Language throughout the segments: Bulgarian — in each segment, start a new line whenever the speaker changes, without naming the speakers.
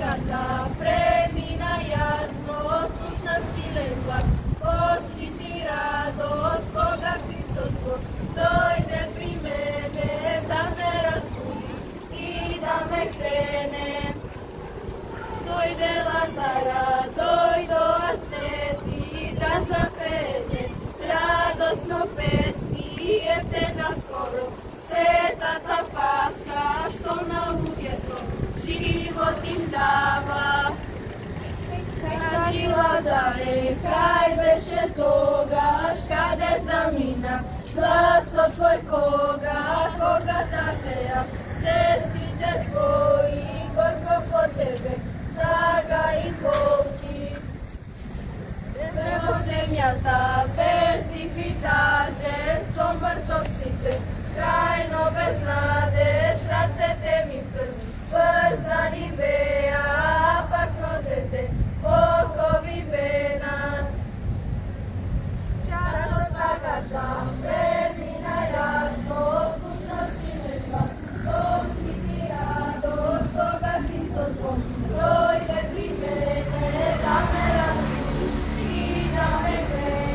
земјата премина јасно, слушна силен глас, освити радост кога Христос Бог дојде при мене да ме разбуди и да ме крене. Дојде Лазара, дојдоа свети да запене радосно песни, ете наскоро светата Пасха, што на луѓето живот им дава. Кажи Лазаре, кај беше тогаш, каде замина гласот твој кога тажеа сестрите твои горко по тебе, тага и болки. Во земјата без дифитаже со мртовците, крајно без надеж, рацете ми вкрст, врзани беа, пак нозете окови венат. Часот тагата премина јасно, слушна силен глас, освити радост кога Христос Бог дојде при мене да ме разбуди и да ме крене.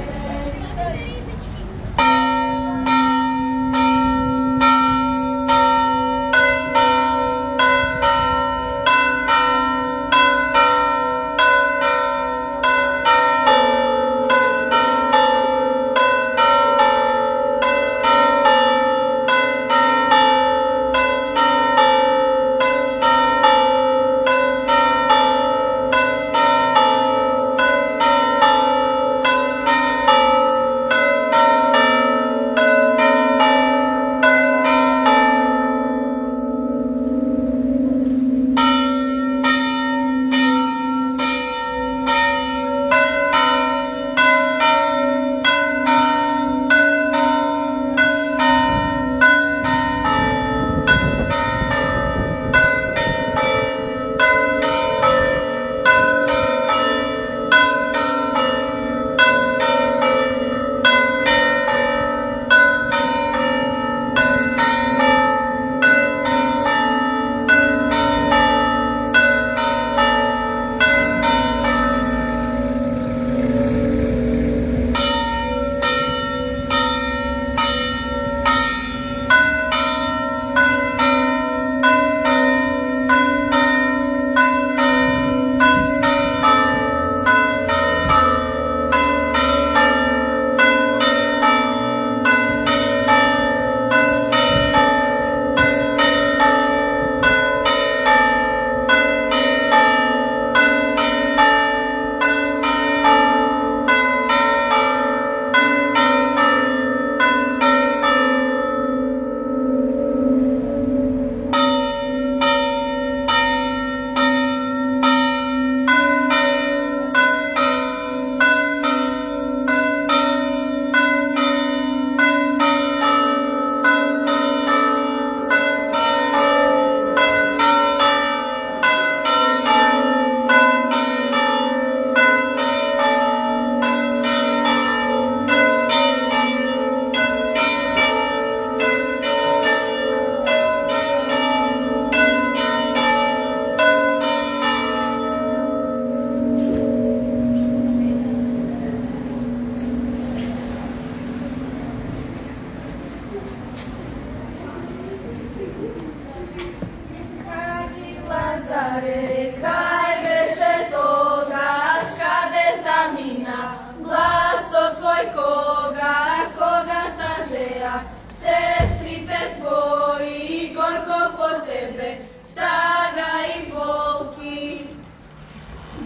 Лазаре, кај беше тогаш, каде замина гласот твој кога тажеа сестрите твои горко по тебе, тага и болки.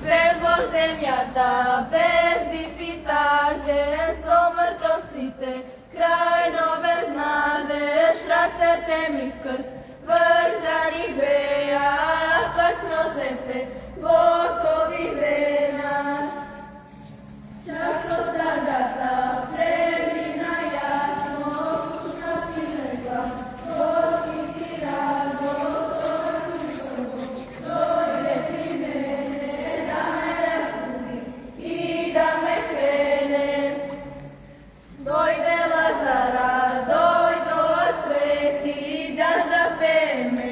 Бел во земјата без дифитаже, со мртовците крајно без надеж, рацете ми вкрст, врзани беа, пак носете во окови венат. Часот тагата премина јасно, слушна силен глас, освити радост кога Христос Бог дојде при мене да ме разбуди и да ме крене. Дојде Лазара, дојдоа цвети да запееме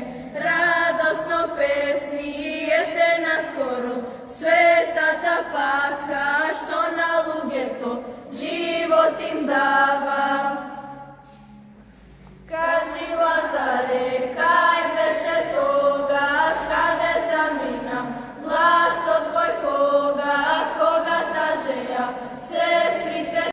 радосно песни, ете на потім давай.